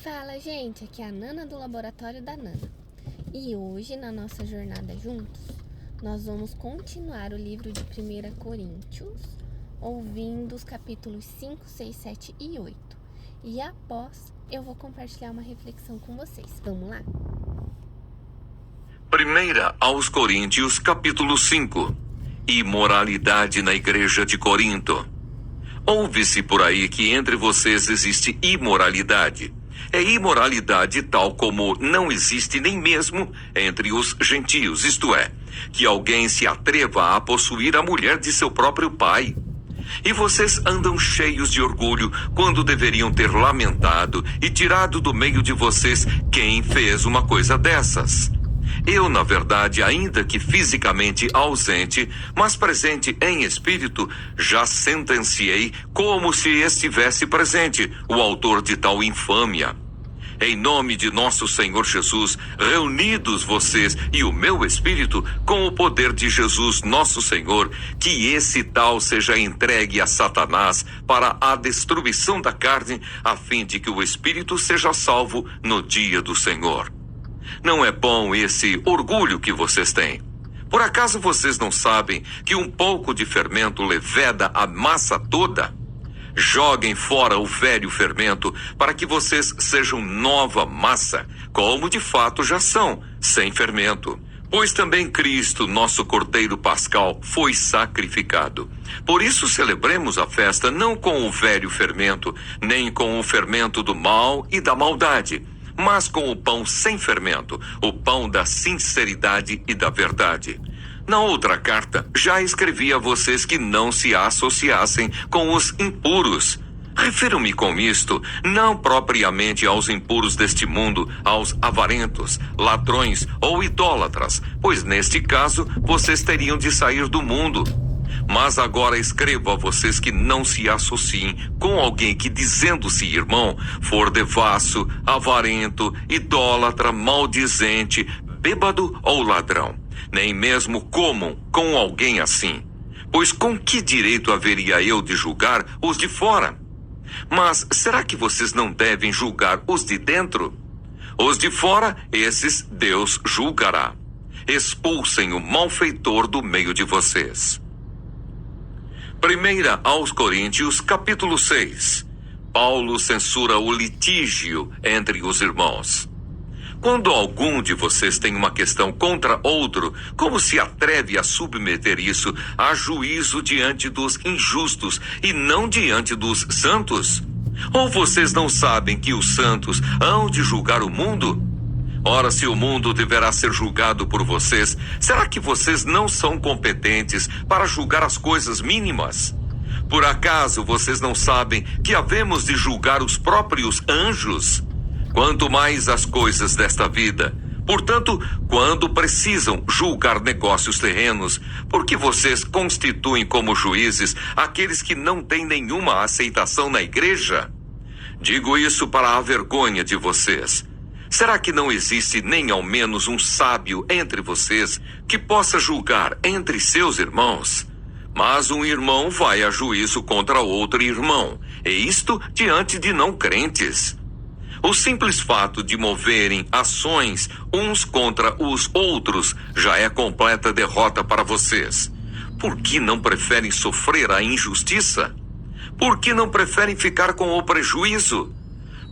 Fala, gente, aqui é a Nana do Laboratório da Nana. E hoje, na nossa jornada juntos, nós vamos continuar o livro de 1 Coríntios, ouvindo os capítulos 5, 6, 7 e 8. E após, eu vou compartilhar uma reflexão com vocês. Vamos lá? 1 aos Coríntios, capítulo 5. Imoralidade na igreja de Corinto. Ouve-se por aí que entre vocês existe imoralidade. É imoralidade tal como não existe nem mesmo entre os gentios, isto é, que alguém se atreva a possuir a mulher de seu próprio pai. E vocês andam cheios de orgulho quando deveriam ter lamentado e tirado do meio de vocês quem fez uma coisa dessas. Eu, na verdade, ainda que fisicamente ausente, mas presente em espírito, já sentenciei como se estivesse presente o autor de tal infâmia. Em nome de nosso Senhor Jesus, reunidos vocês e o meu espírito, com o poder de Jesus nosso Senhor, que esse tal seja entregue a Satanás para a destruição da carne, a fim de que o espírito seja salvo no dia do Senhor. Não é bom esse orgulho que vocês têm. Por acaso vocês não sabem que um pouco de fermento leveda a massa toda? Joguem fora o velho fermento para que vocês sejam nova massa, como de fato já são, sem fermento. Pois também Cristo, nosso Cordeiro Pascal, foi sacrificado. Por isso celebremos a festa não com o velho fermento, nem com o fermento do mal e da maldade, mas com o pão sem fermento, o pão da sinceridade e da verdade. Na outra carta, já escrevi a vocês que não se associassem com os impuros. Refiro-me com isto, não propriamente aos impuros deste mundo, aos avarentos, ladrões ou idólatras, pois neste caso vocês teriam de sair do mundo. Mas agora escrevo a vocês que não se associem com alguém que, dizendo-se irmão, for devasso, avarento, idólatra, maldizente, bêbado ou ladrão. Nem mesmo comam com alguém assim. Pois com que direito haveria eu de julgar os de fora? Mas será que vocês não devem julgar os de dentro? Os de fora, esses Deus julgará. Expulsem o malfeitor do meio de vocês. 1 aos Coríntios, capítulo 6. Paulo censura o litígio entre os irmãos. Quando algum de vocês tem uma questão contra outro, como se atreve a submeter isso a juízo diante dos injustos e não diante dos santos? Ou vocês não sabem que os santos hão de julgar o mundo? Ora, se o mundo deverá ser julgado por vocês, será que vocês não são competentes para julgar as coisas mínimas? Por acaso vocês não sabem que havemos de julgar os próprios anjos? Quanto mais as coisas desta vida. Portanto, quando precisam julgar negócios terrenos, porque vocês constituem como juízes aqueles que não têm nenhuma aceitação na igreja? Digo isso para a vergonha de vocês. Será que não existe nem ao menos um sábio entre vocês que possa julgar entre seus irmãos? Mas um irmão vai a juízo contra outro irmão, e isto diante de não crentes. O simples fato de moverem ações uns contra os outros já é completa derrota para vocês. Por que não preferem sofrer a injustiça? Por que não preferem ficar com o prejuízo?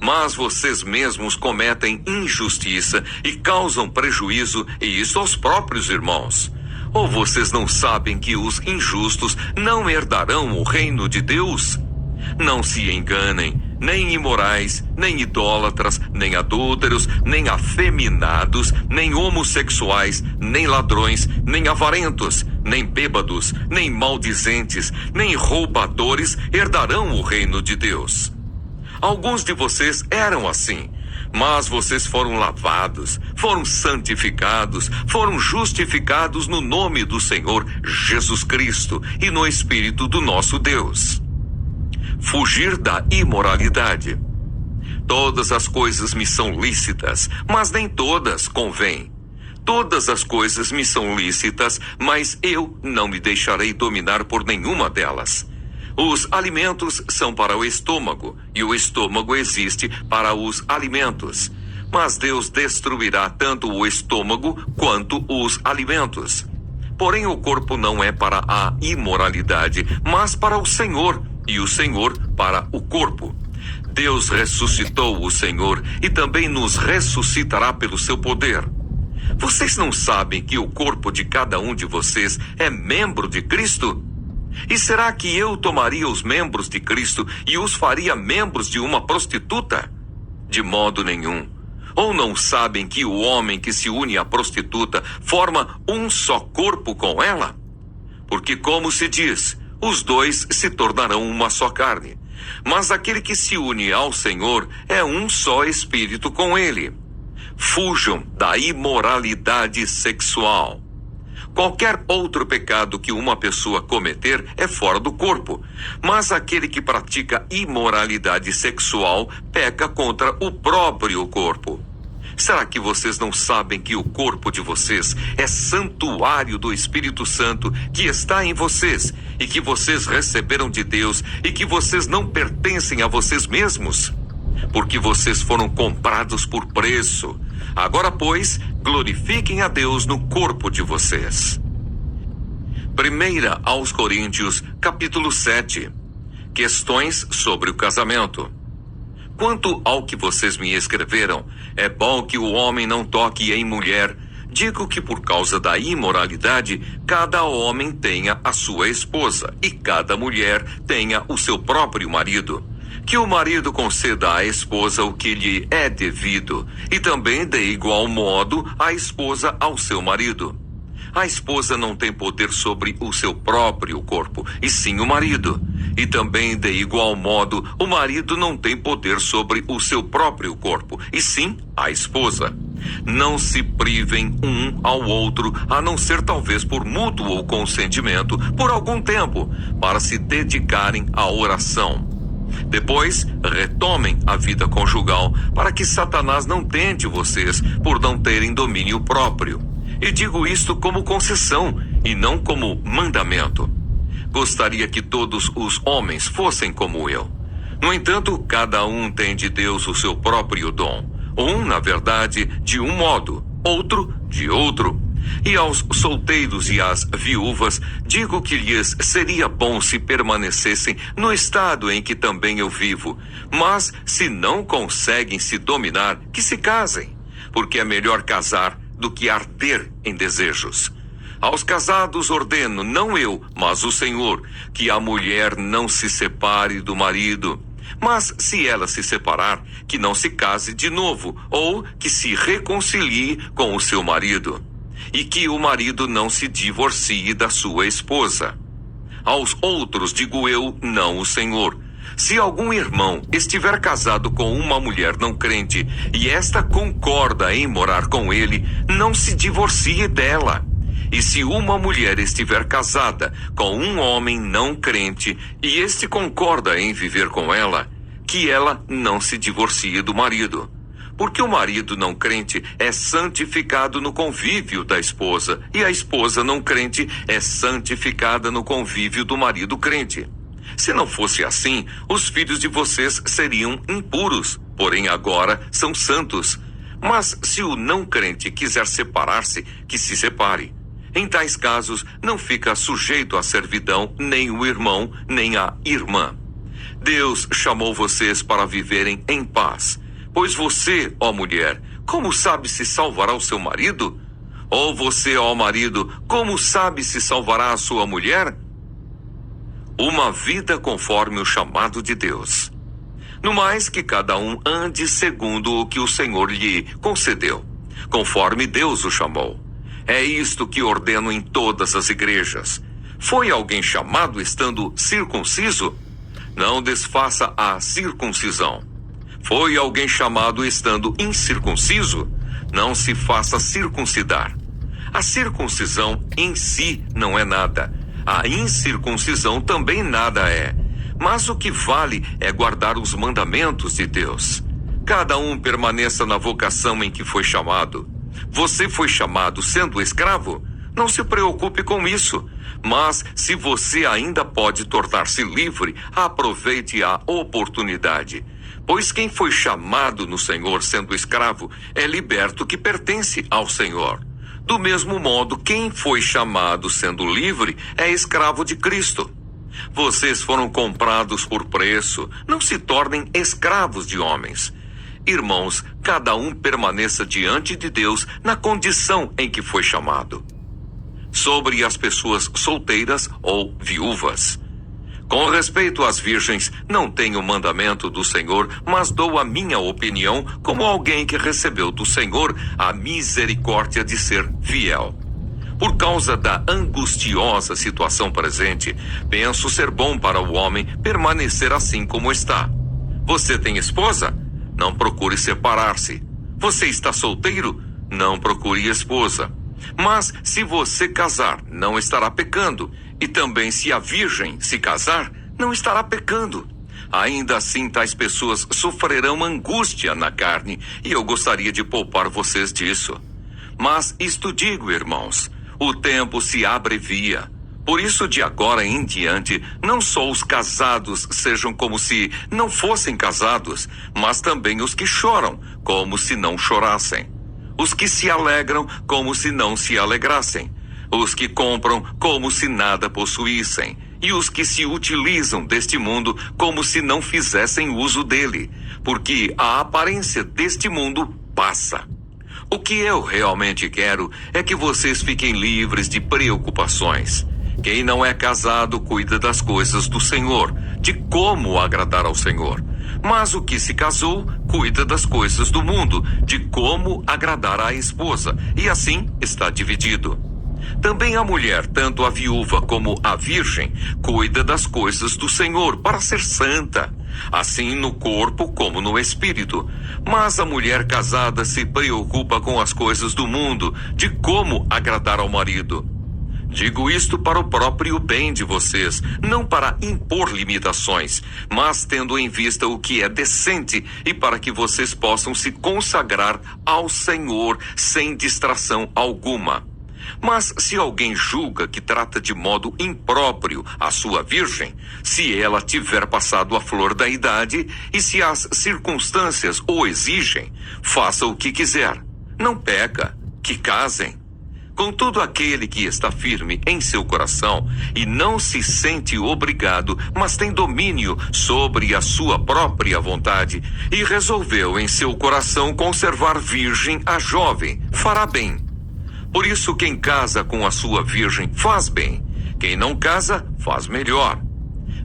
Mas vocês mesmos cometem injustiça e causam prejuízo, e isso aos próprios irmãos. Ou vocês não sabem que os injustos não herdarão o reino de Deus? Não se enganem, nem imorais, nem idólatras, nem adúlteros, nem afeminados, nem homossexuais, nem ladrões, nem avarentos, nem bêbados, nem maldizentes, nem roubadores herdarão o reino de Deus. Alguns de vocês eram assim, mas vocês foram lavados, foram santificados, foram justificados no nome do Senhor Jesus Cristo e no Espírito do nosso Deus. Fugir da imoralidade. Todas as coisas me são lícitas, mas nem todas convêm. Todas as coisas me são lícitas, mas eu não me deixarei dominar por nenhuma delas. Os alimentos são para o estômago, e o estômago existe para os alimentos. Mas Deus destruirá tanto o estômago quanto os alimentos. Porém, o corpo não é para a imoralidade, mas para o Senhor, e o Senhor para o corpo. Deus ressuscitou o Senhor e também nos ressuscitará pelo seu poder. Vocês não sabem que o corpo de cada um de vocês é membro de Cristo? E será que eu tomaria os membros de Cristo e os faria membros de uma prostituta? De modo nenhum. Ou não sabem que o homem que se une à prostituta forma um só corpo com ela? Porque, como se diz, os dois se tornarão uma só carne. Mas aquele que se une ao Senhor é um só espírito com ele. Fujam da imoralidade sexual. Qualquer outro pecado que uma pessoa cometer é fora do corpo, mas aquele que pratica imoralidade sexual peca contra o próprio corpo. Será que vocês não sabem que o corpo de vocês é santuário do Espírito Santo que está em vocês e que vocês receberam de Deus e que vocês não pertencem a vocês mesmos? Porque vocês foram comprados por preço. Agora, pois, glorifiquem a Deus no corpo de vocês. 1 aos Coríntios, capítulo 7. Questões sobre o casamento. Quanto ao que vocês me escreveram, é bom que o homem não toque em mulher. Digo que por causa da imoralidade, cada homem tenha a sua esposa e cada mulher tenha o seu próprio marido. Que o marido conceda à esposa o que lhe é devido, e também de igual modo a esposa ao seu marido. A esposa não tem poder sobre o seu próprio corpo, e sim o marido. E também de igual modo o marido não tem poder sobre o seu próprio corpo, e sim a esposa. Não se privem um ao outro, a não ser talvez por mútuo consentimento, por algum tempo, para se dedicarem à oração. Depois, retomem a vida conjugal, para que Satanás não tente vocês por não terem domínio próprio. E digo isto como concessão, e não como mandamento. Gostaria que todos os homens fossem como eu. No entanto, cada um tem de Deus o seu próprio dom. Um, na verdade, de um modo, outro de outro. E aos solteiros e às viúvas, digo que lhes seria bom se permanecessem no estado em que também eu vivo. Mas, se não conseguem se dominar, que se casem, porque é melhor casar do que arder em desejos. Aos casados ordeno, não eu, mas o Senhor, que a mulher não se separe do marido. Mas, se ela se separar, que não se case de novo, ou que se reconcilie com o seu marido. E que o marido não se divorcie da sua esposa. Aos outros digo eu, não o Senhor. Se algum irmão estiver casado com uma mulher não crente, e esta concorda em morar com ele, não se divorcie dela. E se uma mulher estiver casada com um homem não crente, e este concorda em viver com ela, que ela não se divorcie do marido. Porque o marido não crente é santificado no convívio da esposa, e a esposa não crente é santificada no convívio do marido crente. Se não fosse assim, os filhos de vocês seriam impuros, porém agora são santos. Mas se o não crente quiser separar-se, que se separe. Em tais casos, não fica sujeito à servidão nem o irmão, nem a irmã. Deus chamou vocês para viverem em paz. Pois você, ó mulher, como sabe se salvará o seu marido? Ou você, ó marido, como sabe se salvará a sua mulher? Uma vida conforme o chamado de Deus. No mais, que cada um ande segundo o que o Senhor lhe concedeu, conforme Deus o chamou. É isto que ordeno em todas as igrejas. Foi alguém chamado estando circunciso? Não desfaça a circuncisão. Foi alguém chamado estando incircunciso? Não se faça circuncidar. A circuncisão em si não é nada. A incircuncisão também nada é. Mas o que vale é guardar os mandamentos de Deus. Cada um permaneça na vocação em que foi chamado. Você foi chamado sendo escravo? Não se preocupe com isso, Mas, se você ainda pode tornar-se livre, aproveite a oportunidade. Pois quem foi chamado no Senhor sendo escravo é liberto que pertence ao Senhor. Do mesmo modo, quem foi chamado sendo livre é escravo de Cristo. Vocês foram comprados por preço, não se tornem escravos de homens. Irmãos, cada um permaneça diante de Deus na condição em que foi chamado. Sobre as pessoas solteiras ou viúvas. Com respeito às virgens, não tenho mandamento do Senhor, mas dou a minha opinião como alguém que recebeu do Senhor a misericórdia de ser fiel. Por causa da angustiosa situação presente, penso ser bom para o homem permanecer assim como está. Você tem esposa? Não procure separar-se. Você está solteiro? Não procure esposa. Mas se você casar, não estará pecando. E também se a virgem se casar, não estará pecando. Ainda assim, tais pessoas sofrerão angústia na carne, e eu gostaria de poupar vocês disso. Mas isto digo, irmãos, o tempo se abrevia. Por isso, de agora em diante, não só os casados sejam como se não fossem casados, mas também os que choram, como se não chorassem. Os que se alegram, como se não se alegrassem. Os que compram, como se nada possuíssem. E os que se utilizam deste mundo, como se não fizessem uso dele. Porque a aparência deste mundo passa. O que eu realmente quero é que vocês fiquem livres de preocupações. Quem não é casado cuida das coisas do Senhor, de como agradar ao Senhor. Mas o que se casou cuida das coisas do mundo, de como agradar à esposa, e assim está dividido. Também a mulher, tanto a viúva como a virgem, cuida das coisas do Senhor para ser santa, assim no corpo como no espírito. Mas a mulher casada se preocupa com as coisas do mundo, de como agradar ao marido. Digo isto para o próprio bem de vocês, não para impor limitações, mas tendo em vista o que é decente e para que vocês possam se consagrar ao Senhor sem distração alguma. Mas se alguém julga que trata de modo impróprio a sua virgem, se ela tiver passado a flor da idade e se as circunstâncias o exigem, faça o que quiser. Não peca, que casem. Contudo, aquele que está firme em seu coração e não se sente obrigado, mas tem domínio sobre a sua própria vontade e resolveu em seu coração conservar virgem a jovem, fará bem. Por isso, quem casa com a sua virgem faz bem. Quem não casa, faz melhor.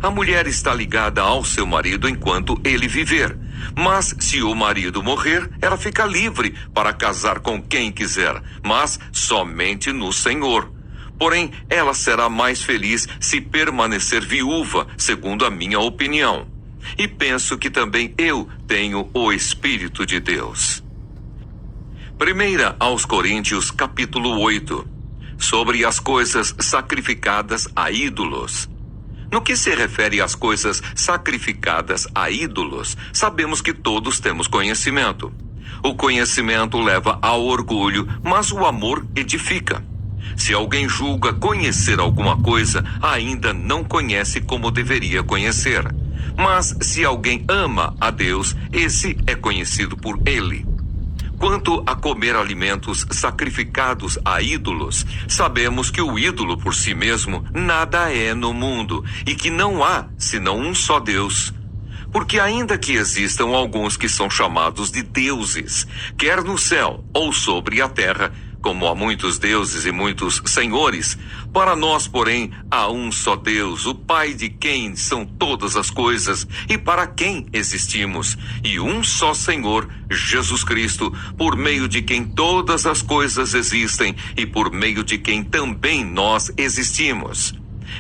A mulher está ligada ao seu marido enquanto ele viver. Mas se o marido morrer, ela fica livre para casar com quem quiser, mas somente no Senhor. Porém, ela será mais feliz se permanecer viúva, segundo a minha opinião. E penso que também eu tenho o Espírito de Deus. 1 aos Coríntios, capítulo 8, sobre as coisas sacrificadas a ídolos. No que se refere às coisas sacrificadas a ídolos, sabemos que todos temos conhecimento. O conhecimento leva ao orgulho, mas o amor edifica. Se alguém julga conhecer alguma coisa, ainda não conhece como deveria conhecer. Mas se alguém ama a Deus, esse é conhecido por ele. Quanto a comer alimentos sacrificados a ídolos, sabemos que o ídolo por si mesmo nada é no mundo e que não há senão um só Deus. Porque ainda que existam alguns que são chamados de deuses, quer no céu ou sobre a terra, como há muitos deuses e muitos senhores, para nós, porém, há um só Deus, o Pai de quem são todas as coisas e para quem existimos, e um só Senhor, Jesus Cristo, por meio de quem todas as coisas existem e por meio de quem também nós existimos.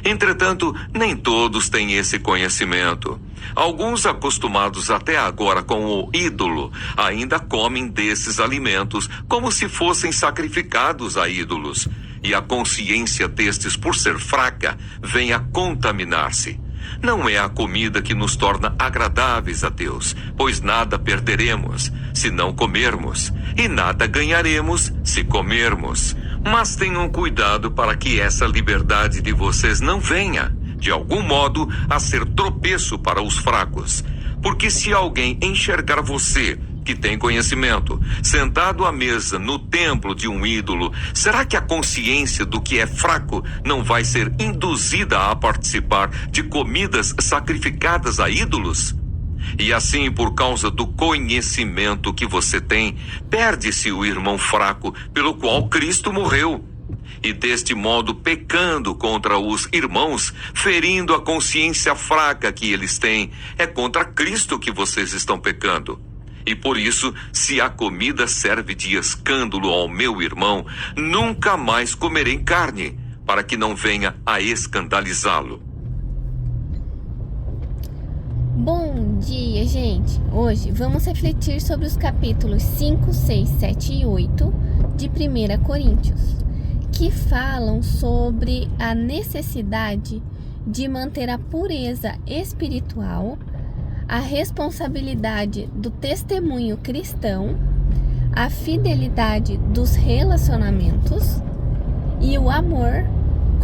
Entretanto, nem todos têm esse conhecimento. Alguns, acostumados até agora com o ídolo, ainda comem desses alimentos como se fossem sacrificados a ídolos. E a consciência destes, por ser fraca, vem a contaminar-se. Não é a comida que nos torna agradáveis a Deus, pois nada perderemos se não comermos, e nada ganharemos se comermos. Mas tenham cuidado para que essa liberdade de vocês não venha, de algum modo, a ser tropeço para os fracos. Porque se alguém enxergar você, que tem conhecimento, sentado à mesa no templo de um ídolo, será que a consciência do que é fraco não vai ser induzida a participar de comidas sacrificadas a ídolos? E assim, por causa do conhecimento que você tem, perde-se o irmão fraco pelo qual Cristo morreu. E deste modo, pecando contra os irmãos, ferindo a consciência fraca que eles têm, é contra Cristo que vocês estão pecando. E por isso, se a comida serve de escândalo ao meu irmão, nunca mais comerei carne, para que não venha a escandalizá-lo. Bom dia, gente! Hoje vamos refletir sobre os capítulos 5, 6, 7 e 8 de 1 Coríntios, que falam sobre a necessidade de manter a pureza espiritual, a responsabilidade do testemunho cristão, a fidelidade dos relacionamentos e o amor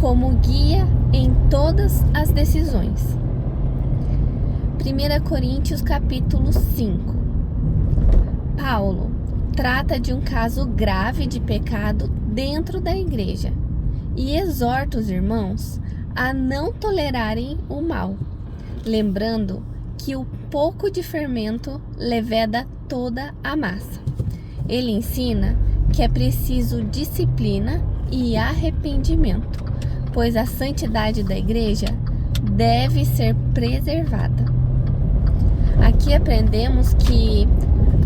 como guia em todas as decisões. 1 Coríntios capítulo 5. Paulo trata de um caso grave de pecado dentro da igreja e exorta os irmãos a não tolerarem o mal, lembrando que o pouco de fermento leveda toda a massa. Ele ensina que é preciso disciplina e arrependimento, pois a santidade da igreja deve ser preservada. Aqui aprendemos que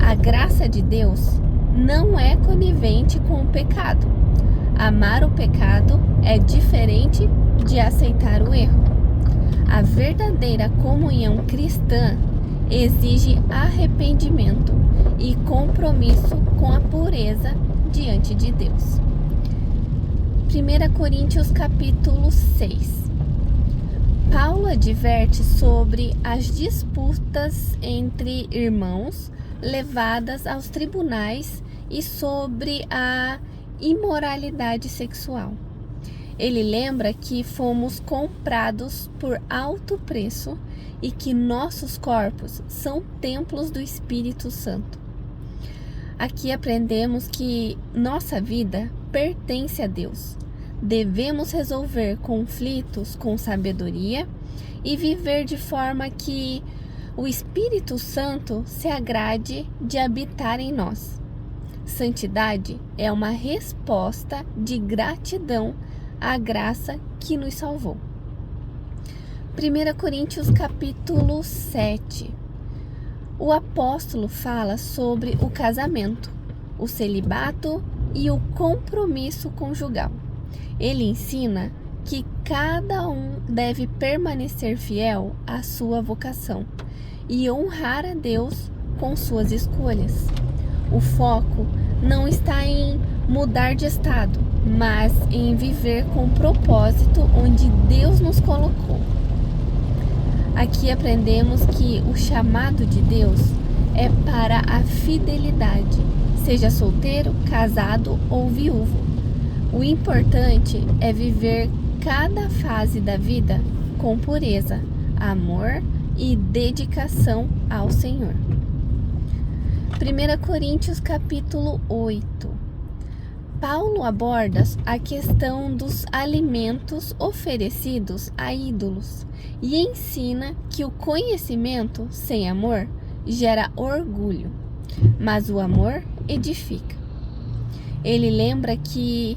a graça de Deus não é conivente com o pecado. Amar o pecado é diferente de aceitar o erro. A verdadeira comunhão cristã exige arrependimento e compromisso com a pureza diante de Deus. 1 Coríntios capítulo 6. Paulo adverte sobre as disputas entre irmãos levadas aos tribunais e sobre a imoralidade sexual. Ele lembra que fomos comprados por alto preço e que nossos corpos são templos do Espírito Santo. Aqui aprendemos que nossa vida pertence a Deus. Devemos resolver conflitos com sabedoria e viver de forma que o Espírito Santo se agrade de habitar em nós. Santidade é uma resposta de gratidão à graça que nos salvou. 1 Coríntios capítulo 7. O apóstolo fala sobre o casamento, o celibato e o compromisso conjugal. Ele ensina que cada um deve permanecer fiel à sua vocação e honrar a Deus com suas escolhas. O foco não está em mudar de estado, mas em viver com o propósito onde Deus nos colocou. Aqui aprendemos que o chamado de Deus é para a fidelidade, seja solteiro, casado ou viúvo. O importante é viver cada fase da vida com pureza, amor e dedicação ao Senhor. 1 Coríntios capítulo 8. Paulo aborda a questão dos alimentos oferecidos a ídolos e ensina que o conhecimento sem amor gera orgulho, mas o amor edifica. Ele lembra que,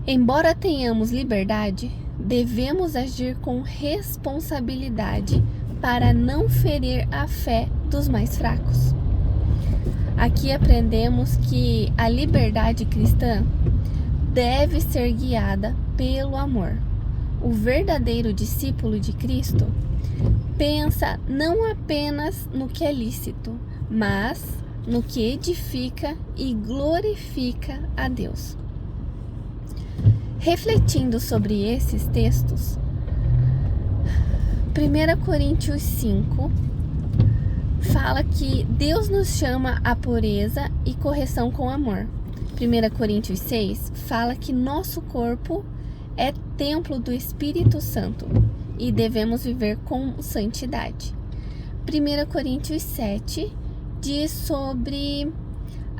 embora tenhamos liberdade, devemos agir com responsabilidade para não ferir a fé dos mais fracos. Aqui aprendemos que a liberdade cristã deve ser guiada pelo amor. O verdadeiro discípulo de Cristo pensa não apenas no que é lícito, mas no que edifica e glorifica a Deus. Refletindo sobre esses textos, 1 Coríntios 5 fala que Deus nos chama à pureza e correção com amor. 1 Coríntios 6 fala que nosso corpo é templo do Espírito Santo e devemos viver com santidade. 1 Coríntios 7 diz sobre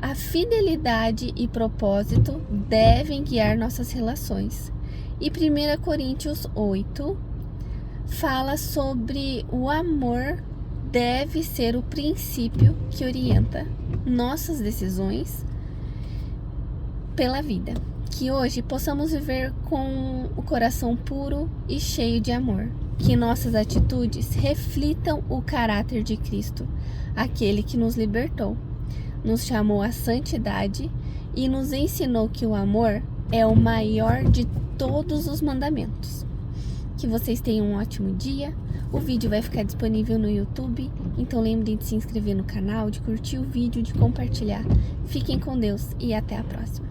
a fidelidade e propósito devem guiar nossas relações. E 1 Coríntios 8 fala sobre o amor deve ser o princípio que orienta nossas decisões pela vida. Que hoje possamos viver com o coração puro e cheio de amor. Que nossas atitudes reflitam o caráter de Cristo, aquele que nos libertou, nos chamou à santidade e nos ensinou que o amor é o maior de todos os mandamentos. Que vocês tenham um ótimo dia. O vídeo vai ficar disponível no YouTube, então lembrem de se inscrever no canal, de curtir o vídeo, de compartilhar. Fiquem com Deus e até a próxima.